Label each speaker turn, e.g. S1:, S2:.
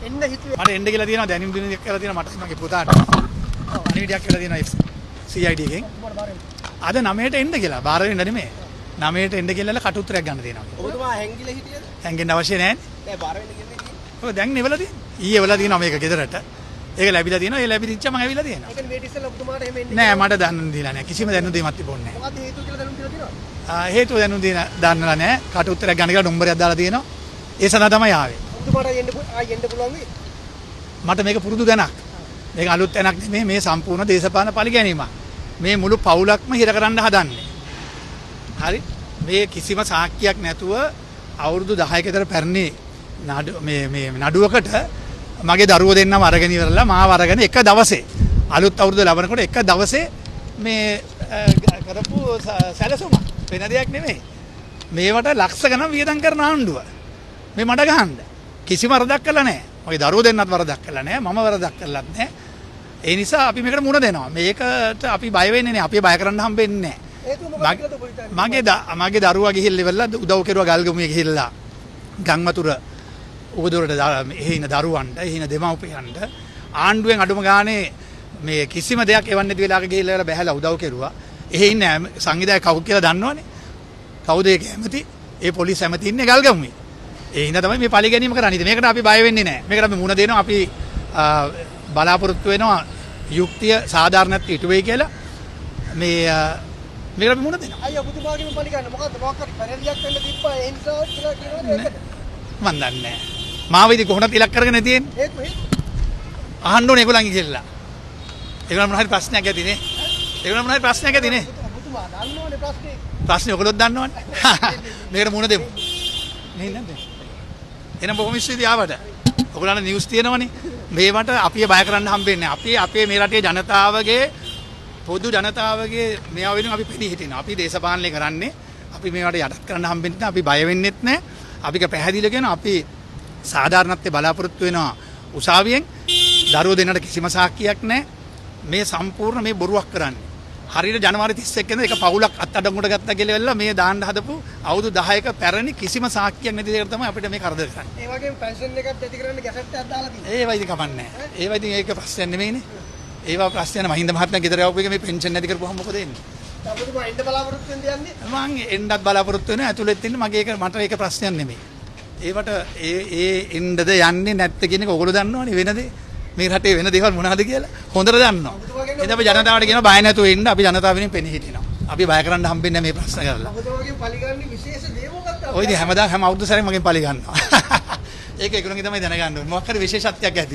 S1: එන්න හිතුවේ.
S2: මට එන්න කියලා තියෙනවා දැනුම් දෙන්නක් කියලා තියෙනවා මට මගේ පුතාට. අනිවිඩයක් කියලා තියෙනවා CID එකෙන්. අද 9ට එන්න කියලා. බාර වෙන්න නෙමෙයි. 9ට එන්න කියලා කටුත්‍රයක් ගන්න තියෙනවා.
S1: ඔබතුමා හැංගිලා හිටියද?
S2: හැංගෙන්න අවශ්‍ය නැහැ.
S1: දැන් බාර වෙන්න කියන්නේ.
S2: ඔය දැන් නෙවලා තියෙන්නේ. ඊයේ වෙලා තියෙනවා මේක ගෙදරට. ඒක ලැබිලා තියෙනවා. ඒ ලැබිච්ච මම ඇවිල්ලා තියෙනවා.
S1: ඒ කියන්නේ මේට ඉස්සෙල්ලා ඔබතුමාට එහෙම එන්නේ
S2: නෑ මට දැනුම් දීලා නෑ. කිසිම දැනුම් දීමක් තිබුණේ නෑ.
S1: මොකද හේතුව කියලා දැනුම් දීලා තියෙනවද?
S2: හේතුව දැනුම් දන්නලා නෑ. කටුත්‍රයක් ගන්න කියලා නම්බරයක් දාලා තියෙනවා. ඒ සඳහා තමයි ආවේ.
S1: ඔබතුමාට එන්න පුළුවන් වෙයි.
S2: මට මේක පුරුදු දැනක්. මේක අලුත් දැනක් නෙමෙයි මේ සම්පූර්ණ දේශපාලන පරිගැනීමක්. මේ මුළු පවුලක්ම හිර කරන්න හදන්නේ. හරි? මේ කිසිම සාක්කියක් නැතුව අවුරුදු 10ක විතර පැරණි මේ නඩුවකට මගේ දරුවෝ දෙන්නම අරගෙන ඉවරලා මාව අරගෙන එක දවසේ අලුත් අවුරුද්ද ලබනකොට එක දවසේ මේ කරපු සැලසුම වෙන දෙයක් නෙමෙයි. මේවට ලක්ෂ ගණන් වියදම් කරන ආණ්ඩුව. මේ මඩ ගහන්න. කිසිම වරදක් කළා නැහැ. මගේ දරුවෝ දෙන්නත් වරදක් කළා නැහැ. මම වරදක් කළත් නැහැ. ඒ නිසා අපි මේකට මුණ දෙනවා. මේකට අපි බය වෙන්නේ නැහැ. අපි බය කරන්න හම්බෙන්නේ නැහැ. මගේ දරුවා ගිහිල්ලා ඉවරලා උදව් කෙරුවා ගල්ගමුවේ ගිහිල්ලා ගම්වතුර උගදුරට එහෙ ඉන්න දරුවන්ට එහෙ ඉන්න දෙමව්පියන්ට ආණ්ඩුවෙන් අඩුම ගානේ මේ කිසිම දෙයක් එවන්නේ නැති වෙලාවක ගිහිල්ලා බැහැලා උදව් කෙරුවා. එහෙ ඉන්න සංවිධායක කවුද කියලා දන්නවනේ. කවුද ඒක ඇමති? ඒ පොලිස් ඇමති ඉන්නේ ගල්ගමුවේ. ඒ හින්දා තමයි මේ පරිගැනීම කරන්නේ. මේකට අපි බය වෙන්නේ නැහැ. මේකට අපි මුණ දෙනවා. අපි බලාපොරොත්තු වෙනවා යුක්තිය සාධාරණත්වයට ඉටු වෙයි කියලා. මේකට අපි මුණ දෙනවා.
S1: අයියා ඔබතුමාගේම පරිගන්න මොකද්ද මොකක් හරි පැනලියක් වෙන්න තිබ්බා ඒ නිසා කියලා කියනවනේ ඒකද?
S2: මන් දන්නේ නැහැ. මාව ඉතින් කොහොමද ඉලක්ක කරගෙන තියෙන්නේ?
S1: හේතුව
S2: අහන්න ඕනේ ඒගොල්ලන්ගේ කියලා. ඒගොල්ලන් මොන හරි ප්‍රශ්නයක් ඇතිනේ. ඒගොල්ලන් මොන හරි ප්‍රශ්නයක් ඇතිනේ.
S1: ඔබතුමා දන්නවනේ ප්‍රශ්නේ.
S2: ප්‍රශ්නේ ඔයගොල්ලොත් දන්නවනේ. මේකට මුණ දෙමු. නේ නැද්ද? එනම් බොහොම ස්තුතියි ආවට. ඔයගොල්ලන්ට නිවුස් තියෙනවනේ. මේවට අපි බය කරන්න හම්බෙන්නේ නැහැ. අපේ මේ රටේ ජනතාවගේ පොදු ජනතාවගේ මේවා වෙනුවෙන් අපි පිළි හිටිනවා. අපි දේශපාලනය කරන්නේ. අපි මේවට යටත් කරන්න හම්බෙන්නේ නැහැ. අපි බය වෙන්නෙත් නැහැ. අපික පැහැදිලිව කියන අපි සාධාරණත්වයේ බලාපොරොත්තු වෙනවා උසාවියෙන්. දරුවෝ දෙන්නට කිසිම සාක්කියක් නැහැ. මේ සම්පූර්ණ මේ බොරුවක් කරන්නේ. හරියට ජනවාරි 31 වෙනිදා එක පවුලක් අත්අඩංගුවට ගත්තා කියලා මේ දාන්න හදපු අවුරුදු 10ක පැරණි කිසිම සාක්කියක් නැති දෙයකට තමයි අපිට මේ කරදර කරන්නේ.
S1: ඒ වගේම පෙන්ෂන් එකත් ඇති කරන්න ගැසට් එකක් දාලා තියෙනවා.
S2: ඒවා ඉතින් කමන්නේ නැහැ. ඒවා ඉතින් ඒක ප්‍රශ්නයක් නෙමෙයිනේ. ඒවා ප්‍රශ්නයක් නෙමෙයි. මහින්ද මහත්මයා ගෙදර යවපු එක මේ පෙන්ෂන් නැති කරපුවම මොකද වෙන්නේ?
S1: ඔබතුමා එන්න බලාපොරොත්තු වෙන්නේ යන්නේ?
S2: මං එන්නත් බලාපොරොත්තු වෙනවා. ඇතුළෙත් ඉන්න මට ඒක ප්‍රශ්නයක් නෙමෙයි. ඒවට එන්නද යන්නේ නැත්ද කියන එක ඔයගොල්ලෝ දන්නවනේ වෙනද? මේ රටේ වෙන දේවල් මොනවද කියලා හොඳට දන්නවා. ඉතින් අපි ජනතාවට කියනවා බය නැතුව ඉන්න. අපි ජනතාව වෙනින් පෙනී හිටිනවා. අපි බය කරන්න හම්බෙන්නේ මේ ප්‍රශ්න කරලා.
S1: ඔබතුමාගේ පරිගන්නේ විශේෂ දේ මොකක්ද?
S2: ඔය ඉතින් හැම අවුරුදු සැරේ මගෙන් පරිගන්නවා. ඒක ඒගොල්ලෝගේ තමයි දැනගන්න ඕනේ. මොකක් හරි විශේෂත්වයක් ඇති.